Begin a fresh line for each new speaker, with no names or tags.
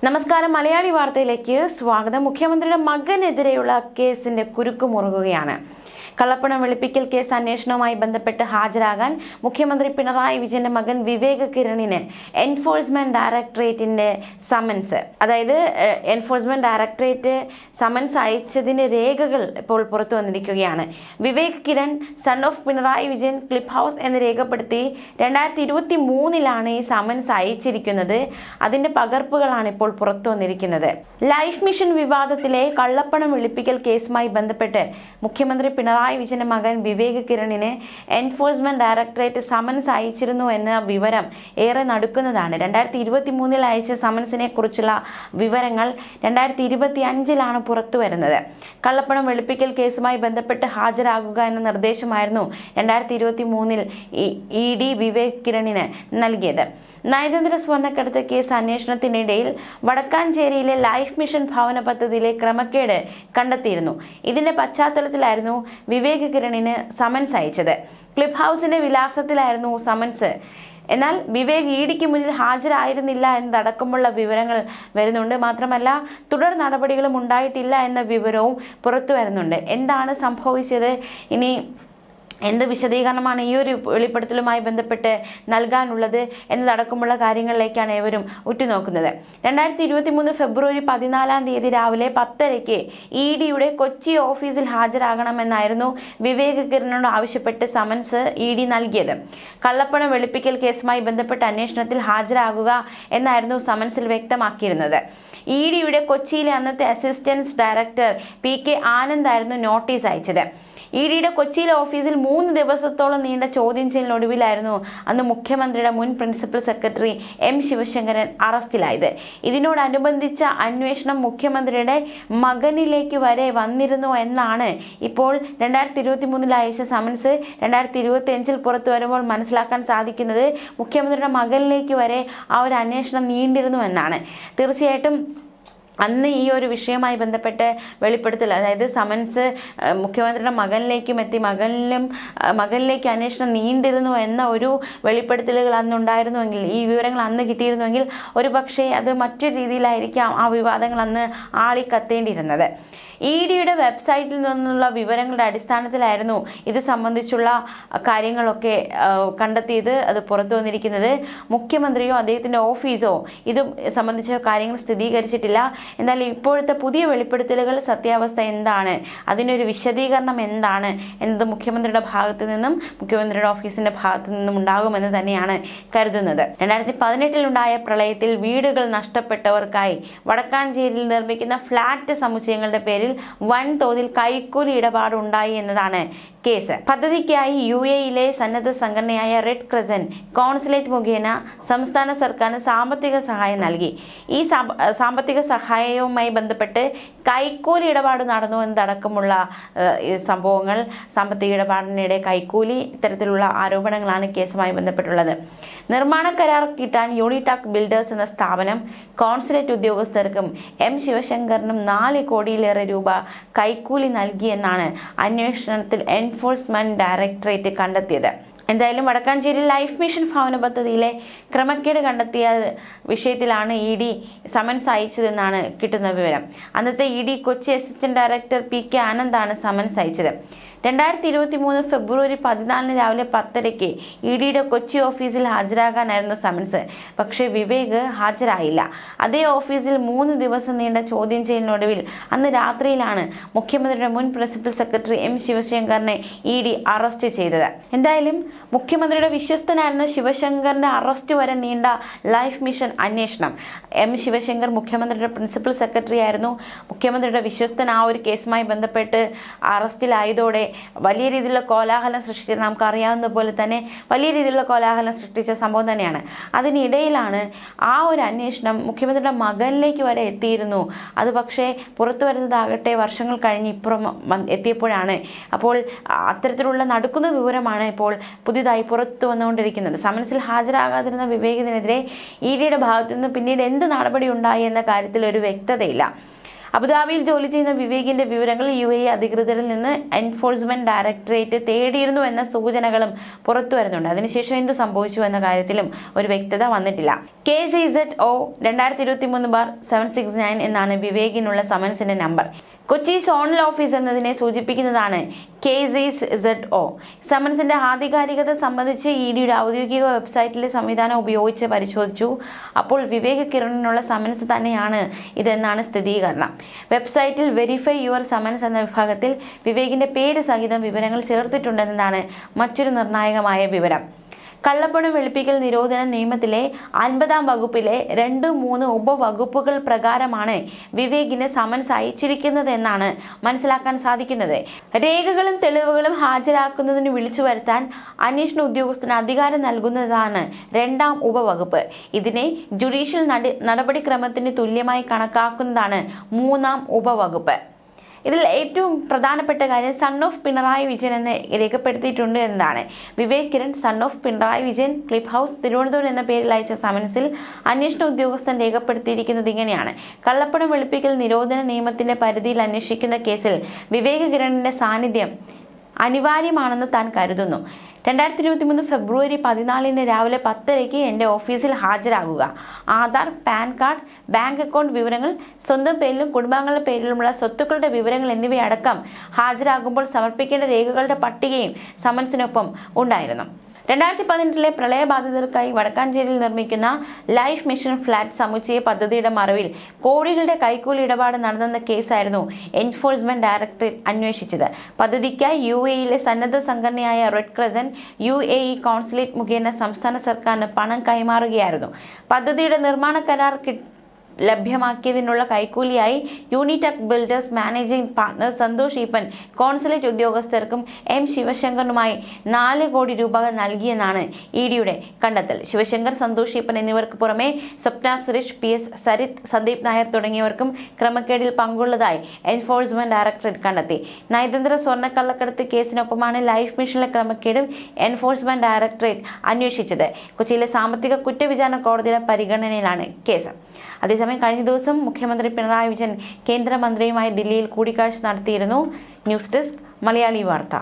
നമസ്കാരം, മലയാളി വാർത്തയിലേക്ക് സ്വാഗതം. മുഖ്യമന്ത്രിയുടെ മകനെതിരെയുള്ള കേസിന്റെ കുരുക്ക് മുറുകുകയാണ്. കള്ളപ്പണം വെളുപ്പിക്കൽ കേസ് അന്വേഷണവുമായി ബന്ധപ്പെട്ട് ഹാജരാകാൻ മുഖ്യമന്ത്രി പിണറായി വിജയന്റെ മകൻ വിവേക് കിരണിന് എൻഫോഴ്സ്മെന്റ് ഡയറക്ടറേറ്റിന്റെ സമൻസ്, അതായത് എൻഫോഴ്സ്മെന്റ് ഡയറക്ടറേറ്റ് സമൻസ് അയച്ചതിന്റെ രേഖകൾ ഇപ്പോൾ പുറത്തു വന്നിരിക്കുകയാണ്. Vivek Kiran son of Pinarayi Vijayan Cliff House എന്ന് രേഖപ്പെടുത്തി 2023 ഈ സമൻസ് അയച്ചിരിക്കുന്നത്. അതിന്റെ പകർപ്പുകളാണ് ഇപ്പോൾ പുറത്തു വന്നിരിക്കുന്നത്. ലൈഫ് മിഷൻ വിവാദത്തിലെ കള്ളപ്പണം വെളുപ്പിക്കൽ കേസുമായി ബന്ധപ്പെട്ട് മുഖ്യമന്ത്രി പിണറായി വിജയന്റെ മകൻ വിവേക് കിരണിന് എൻഫോഴ്സ്മെന്റ് ഡയറക്ടറേറ്റ് സമൻസ് അയച്ചിരുന്നു എന്ന വിവരം ഏറെ നടുക്കുന്നതാണ്. 2023 അയച്ച സമൻസിനെ കുറിച്ചുള്ള വിവരങ്ങൾ 2025 പുറത്തു വരുന്നത്. കള്ളപ്പണം വെളുപ്പിക്കൽ കേസുമായി ബന്ധപ്പെട്ട് ഹാജരാകുക എന്ന നിർദ്ദേശമായിരുന്നു 2023 ED വിവേക് കിരണിന് നൽകിയത്. നയതന്ത്ര സ്വർണ്ണക്കടത്ത് കേസ് അന്വേഷണത്തിനിടയിൽ വടക്കാഞ്ചേരിയിലെ ലൈഫ് മിഷൻ ഭവന പദ്ധതിയിലെ ക്രമക്കേട് കണ്ടെത്തിയിരുന്നു. ഇതിന്റെ പശ്ചാത്തലത്തിലായിരുന്നു വിവേക് കിരണിന് സമൻസ് അയച്ചത്. ക്ലിപ്പ് ഹൗസിന്റെ വിലാസത്തിലായിരുന്നു സമൻസ്. എന്നാൽ വിവേക് ഇഡിക്ക് മുന്നിൽ ഹാജരായിരുന്നില്ല എന്നതടക്കമുള്ള വിവരങ്ങൾ വരുന്നുണ്ട്. മാത്രമല്ല, തുടർ നടപടികളും ഉണ്ടായിട്ടില്ല എന്ന വിവരവും പുറത്തു വരുന്നുണ്ട്. എന്താണ് സംഭവിച്ചത്, ഇനി എന്ത് വിശദീകരണമാണ് ഈ ഒരു വെളിപ്പെടുത്തലുമായി ബന്ധപ്പെട്ട് നൽകാനുള്ളത് എന്നതടക്കമുള്ള കാര്യങ്ങളിലേക്കാണ് ഏവരും ഉറ്റുനോക്കുന്നത്. 2023 ഫെബ്രുവരി 14 രാവിലെ 10:00 EDയുടെ കൊച്ചി ഓഫീസിൽ ഹാജരാകണമെന്നായിരുന്നു വിവേക് കിരണിനോട് ആവശ്യപ്പെട്ട് സമൻസ് ED നൽകിയത്. കള്ളപ്പണം വെളുപ്പിക്കൽ കേസുമായി ബന്ധപ്പെട്ട അന്വേഷണത്തിൽ ഹാജരാകുക എന്നായിരുന്നു സമൻസിൽ വ്യക്തമാക്കിയിരുന്നത്. EDയുടെ കൊച്ചിയിലെ അന്നത്തെ അസിസ്റ്റന്റ് ഡയറക്ടർ PK ആനന്ദ് ആയിരുന്നു നോട്ടീസ് അയച്ചത്. EDയുടെ കൊച്ചിയിലെ ഓഫീസിൽ 3 ദിവസത്തോളം നീണ്ട ചോദ്യം ചെയ്യലിനൊടുവിലായിരുന്നു അന്ന് മുഖ്യമന്ത്രിയുടെ മുൻ പ്രിൻസിപ്പൽ സെക്രട്ടറി M ശിവശങ്കരൻ അറസ്റ്റിലായത്. ഇതിനോടനുബന്ധിച്ച അന്വേഷണം മുഖ്യമന്ത്രിയുടെ മകനിലേക്ക് വരെ വന്നിരുന്നു എന്നാണ് ഇപ്പോൾ 2023 അയച്ച സമൻസ് 2025 പുറത്തു വരുമ്പോൾ മനസ്സിലാക്കാൻ സാധിക്കുന്നത്. മുഖ്യമന്ത്രിയുടെ മകനിലേക്ക് വരെ ആ ഒരു അന്വേഷണം നീണ്ടിരുന്നു എന്നാണ്. തീർച്ചയായിട്ടും അന്ന് ഈ ഒരു വിഷയവുമായി ബന്ധപ്പെട്ട് വെളിപ്പെടുത്തൽ, അതായത് സമൻസ് മുഖ്യമന്ത്രിയുടെ മകനിലേക്കും എത്തി, മകനിലേക്ക് അന്വേഷണം നീണ്ടിരുന്നു എന്ന ഒരു വെളിപ്പെടുത്തലുകൾ അന്നുണ്ടായിരുന്നുവെങ്കിൽ, ഈ വിവരങ്ങൾ അന്ന് കിട്ടിയിരുന്നുവെങ്കിൽ ഒരു പക്ഷേ അത് മറ്റു രീതിയിലായിരിക്കാം ആ വിവാദങ്ങൾ അന്ന് ആളിക്കത്തേണ്ടിയിരുന്നത്. EDയുടെ വെബ്സൈറ്റിൽ നിന്നുള്ള വിവരങ്ങളുടെ അടിസ്ഥാനത്തിലായിരുന്നു ഇത് സംബന്ധിച്ചുള്ള കാര്യങ്ങളൊക്കെ കണ്ടെത്തിയത്. അത് പുറത്തു വന്നിരിക്കുന്നത്. മുഖ്യമന്ത്രിയോ അദ്ദേഹത്തിൻ്റെ ഓഫീസോ ഇത് സംബന്ധിച്ച കാര്യങ്ങൾ സ്ഥിരീകരിച്ചിട്ടില്ല. എന്നാൽ ഇപ്പോഴത്തെ പുതിയ വെളിപ്പെടുത്തലുകൾ സത്യാവസ്ഥ എന്താണ്, അതിനൊരു വിശദീകരണം എന്താണ് എന്നത് മുഖ്യമന്ത്രിയുടെ ഭാഗത്തു നിന്നും മുഖ്യമന്ത്രിയുടെ ഓഫീസിന്റെ ഭാഗത്തു നിന്നും ഉണ്ടാകുമെന്ന് തന്നെയാണ് കരുതുന്നത്. 2018 പ്രളയത്തിൽ വീടുകൾ നഷ്ടപ്പെട്ടവർക്കായി വടക്കാഞ്ചേരിയിൽ നിർമ്മിക്കുന്ന ഫ്ളാറ്റ് സമുച്ചയങ്ങളുടെ പേരിൽ വൻതോതിൽ കൈക്കൂലി ഇടപാട് ഉണ്ടായി എന്നതാണ് കേസ്. പദ്ധതിക്കായി UAEയിലെ സന്നദ്ധ സംഘടനയായ റെഡ് ക്രസന്റ് കോൺസുലേറ്റ് മുഖേന സംസ്ഥാന സർക്കാരിന് സാമ്പത്തിക സഹായം നൽകി. ഈ സാമ്പത്തിക സഹായവുമായി ബന്ധപ്പെട്ട് കൈക്കൂലി ഇടപാട് നടന്നു എന്നതടക്കമുള്ള സംഭവങ്ങൾ, സാമ്പത്തിക ഇടപാടിനിടെ കൈക്കൂലി, ഇത്തരത്തിലുള്ള ആരോപണങ്ങളാണ് കേസുമായി ബന്ധപ്പെട്ടുള്ളത്. നിർമ്മാണ കരാർ കിട്ടാൻ യൂണിടാക് ബിൽഡേഴ്സ് എന്ന സ്ഥാപനം കോൺസുലേറ്റ് ഉദ്യോഗസ്ഥർക്കും M ശിവശങ്കറിനും 4 കോടിയിലേറെ രൂപ കൈക്കൂലി നൽകിയെന്നാണ് അന്വേഷണത്തിൽ എൻഫോഴ്സ്മെന്റ് ഡയറക്ടറേറ്റ് കണ്ടെത്തിയത്. എന്തായാലും വടക്കാഞ്ചേരി ലൈഫ് മിഷൻ ഭവന പദ്ധതിയിലെ ക്രമക്കേട് കണ്ടെത്തിയ വിഷയത്തിലാണ് ED സമൻസ് അയച്ചതെന്നാണ് കിട്ടുന്ന വിവരം. അന്നത്തെ ED Kochi assistant director PK ആനന്ദാണ് സമൻസ് അയച്ചത്. 2023 ഫെബ്രുവരി 14 രാവിലെ 10:00 EDയുടെ കൊച്ചി ഓഫീസിൽ ഹാജരാകാനായിരുന്നു സമൻസ്. പക്ഷേ വിവേക് ഹാജരായില്ല. അതേ ഓഫീസിൽ 3 ദിവസം നീണ്ട ചോദ്യം ചെയ്യലിനൊടുവിൽ അന്ന് രാത്രിയിലാണ് മുഖ്യമന്ത്രിയുടെ മുൻ പ്രിൻസിപ്പൽ സെക്രട്ടറി M ശിവശങ്കറിനെ ED അറസ്റ്റ് ചെയ്തത്. എന്തായാലും മുഖ്യമന്ത്രിയുടെ വിശ്വസ്തനായിരുന്ന ശിവശങ്കറിന്റെ അറസ്റ്റ് വരെ നീണ്ട ലൈഫ് മിഷൻ അന്വേഷണം. M ശിവശങ്കർ മുഖ്യമന്ത്രിയുടെ പ്രിൻസിപ്പൽ സെക്രട്ടറി ആയിരുന്നു. മുഖ്യമന്ത്രിയുടെ വിശ്വസ്തൻ ആ ഒരു കേസുമായി ബന്ധപ്പെട്ട് അറസ്റ്റിലായതോടെ വലിയ രീതിയിലുള്ള കോലാഹലം സൃഷ്ടിച്ചത് നമുക്ക് അറിയാവുന്ന പോലെ തന്നെ വലിയ രീതിയിലുള്ള കോലാഹലം സൃഷ്ടിച്ച സംഭവം തന്നെയാണ്. അതിനിടയിലാണ് ആ ഒരു അന്വേഷണം മുഖ്യമന്ത്രിയുടെ മകനിലേക്ക് വരെ എത്തിയിരുന്നു. അത് പക്ഷേ പുറത്തു വരുന്നതാകട്ടെ വർഷങ്ങൾ കഴിഞ്ഞ് ഇപ്പുറം എത്തിയപ്പോഴാണ്. അപ്പോൾ അത്തരത്തിലുള്ള നടക്കുന്ന വിവരമാണ് ഇപ്പോൾ പുതിയതായി പുറത്തു വന്നുകൊണ്ടിരിക്കുന്നത്. സമൻസിൽ ഹാജരാകാതിരുന്ന വിവേകിനെതിരെ EDയുടെ ഭാഗത്തു നിന്ന് പിന്നീട് എന്ത് നടപടി ഉണ്ടായി എന്ന കാര്യത്തിൽ ഒരു വ്യക്തതയില്ല. അബുദാബിയിൽ ജോലി ചെയ്യുന്ന വിവേകിന്റെ വിവരങ്ങൾ UAE അധികൃതരിൽ നിന്ന് എൻഫോഴ്സ്മെന്റ് ഡയറക്ടറേറ്റ് തേടിയിരുന്നു എന്ന സൂചനകളും പുറത്തു വരുന്നുണ്ട്. അതിനുശേഷം എന്തു സംഭവിച്ചു എന്ന കാര്യത്തിലും ഒരു വ്യക്തത വന്നിട്ടില്ല. KCZO 2023/769 എന്നാണ് വിവേകിനുള്ള സമൻസിന്റെ നമ്പർ. കൊച്ചി സോണൽ ഓഫീസ് എന്നതിനെ സൂചിപ്പിക്കുന്നതാണ് KCZO. സമൻസിന്റെ ആധികാരികത സംബന്ധിച്ച് EDയുടെ ഔദ്യോഗിക വെബ്സൈറ്റിലെ സംവിധാനം ഉപയോഗിച്ച് പരിശോധിച്ചു. അപ്പോൾ വിവേക് കിരണിനുള്ള സമൻസ് തന്നെയാണ് ഇതെന്നാണ് സ്ഥിരീകരണം. വെബ്സൈറ്റിൽ വെരിഫൈ യുവർ സമൻസ് എന്ന വിഭാഗത്തിൽ വിവേകിന്റെ പേര് സഹിതം വിവരങ്ങൾ ചേർത്തിട്ടുണ്ടെന്നതാണ് മറ്റൊരു നിർണായകമായ വിവരം. കള്ളപ്പണം വെളുപ്പിക്കൽ നിരോധന നിയമത്തിലെ 50-ാം വകുപ്പിലെ 2-3 ഉപവകുപ്പുകൾ പ്രകാരമാണ് വിവേകിന് സമൻസ് അയച്ചിരിക്കുന്നത് എന്നാണ് മനസ്സിലാക്കാൻ സാധിക്കുന്നത്. രേഖകളും തെളിവുകളും ഹാജരാക്കുന്നതിന് വിളിച്ചു വരുത്താൻ അന്വേഷണ ഉദ്യോഗസ്ഥന് അധികാരം നൽകുന്നതാണ് 2-ാം ഉപവകുപ്പ്. ഇതിനെ ജുഡീഷ്യൽ നടപടിക്രമത്തിന് തുല്യമായി കണക്കാക്കുന്നതാണ് 3-ാം ഉപവകുപ്പ്. ഇതിൽ ഏറ്റവും പ്രധാനപ്പെട്ട കാര്യം സൺ ഓഫ് പിണറായി വിജയൻ എന്ന് രേഖപ്പെടുത്തിയിട്ടുണ്ട് എന്നതാണ്. Vivek Kiran son of Pinarayi Vijayan Cliff House Thiruvananthapuram എന്ന പേരിൽ അയച്ച സമൻസിൽ അന്വേഷണ ഉദ്യോഗസ്ഥൻ രേഖപ്പെടുത്തിയിരിക്കുന്നത് ഇങ്ങനെയാണ്: കള്ളപ്പണം വെളുപ്പിക്കൽ നിരോധന നിയമത്തിന്റെ പരിധിയിൽ അന്വേഷിക്കുന്ന കേസിൽ വിവേക് കിരണിന്റെ സാന്നിധ്യം അനിവാര്യമാണെന്ന് താൻ കരുതുന്നു. 2023 ഫെബ്രുവരി 14 രാവിലെ 10:00 എൻ്റെ ഓഫീസിൽ ഹാജരാകുക. Aadhaar, PAN card, bank account വിവരങ്ങൾ, സ്വന്തം പേരിലും കുടുംബാംഗങ്ങളുടെ പേരിലുമുള്ള സ്വത്തുക്കളുടെ വിവരങ്ങൾ എന്നിവയടക്കം ഹാജരാകുമ്പോൾ സമർപ്പിക്കേണ്ട രേഖകളുടെ പട്ടികയും സമൻസിനൊപ്പം ഉണ്ടായിരുന്നു. 2018 പ്രളയബാധിതർക്കായി വടക്കാഞ്ചേരിയിൽ നിർമ്മിക്കുന്ന ലൈഫ് മിഷൻ ഫ്ലാറ്റ് സമുച്ചയ പദ്ധതിയുടെ മറവിൽ കോടികളുടെ കൈക്കൂലി ഇടപാട് നടന്നെന്ന കേസായിരുന്നു എൻഫോഴ്സ്മെന്റ് ഡയറക്ടറേറ്റ് അന്വേഷിച്ചത്. പദ്ധതിക്കായി UAEയിലെ സന്നദ്ധ സംഘടനയായ റെഡ് ക്രസന്റ് UAE കോൺസുലേറ്റ് മുഖേന സംസ്ഥാന സർക്കാരിന് പണം കൈമാറുകയായിരുന്നു. പദ്ധതിയുടെ നിർമ്മാണ കരാർ ലഭ്യമാക്കിയതിനുള്ള കൈക്കൂലിയായി Unitech builders managing partner Santhosh Eapen consulate ഉദ്യോഗസ്ഥർക്കും M ശിവശങ്കറിനുമായി 4 കോടി രൂപ നൽകിയെന്നാണ് EDയുടെ കണ്ടെത്തൽ. ശിവശങ്കർ, സന്തോഷ് ഈപ്പൻ എന്നിവർക്ക് പുറമെ സ്വപ്ന സുരേഷ്, PS സരിത്, സന്ദീപ് നായർ തുടങ്ങിയവർക്കും ക്രമക്കേടിൽ പങ്കുള്ളതായി എൻഫോഴ്സ്മെന്റ് ഡയറക്ടറേറ്റ് കണ്ടെത്തി. നയതന്ത്ര സ്വർണ്ണക്കള്ളക്കടത്ത് കേസിനൊപ്പമാണ് ലൈഫ് മിഷനിലെ ക്രമക്കേടും എൻഫോഴ്സ്മെന്റ് ഡയറക്ടറേറ്റ് അന്വേഷിച്ചത്. കൊച്ചിയിലെ സാമ്പത്തിക കുറ്റവിചാരണ കോടതിയുടെ പരിഗണനയിലാണ് കേസ്. അതേസമയം കഴിഞ്ഞ ദിവസം മുഖ്യമന്ത്രി പിണറായി വിജയൻ കേന്ദ്രമന്ത്രിയുമായി ദില്ലിയിൽ കൂടിക്കാഴ്ച നടത്തിയിരുന്നു. ന്യൂസ് ഡെസ്ക് മലയാളി വാർത്ത.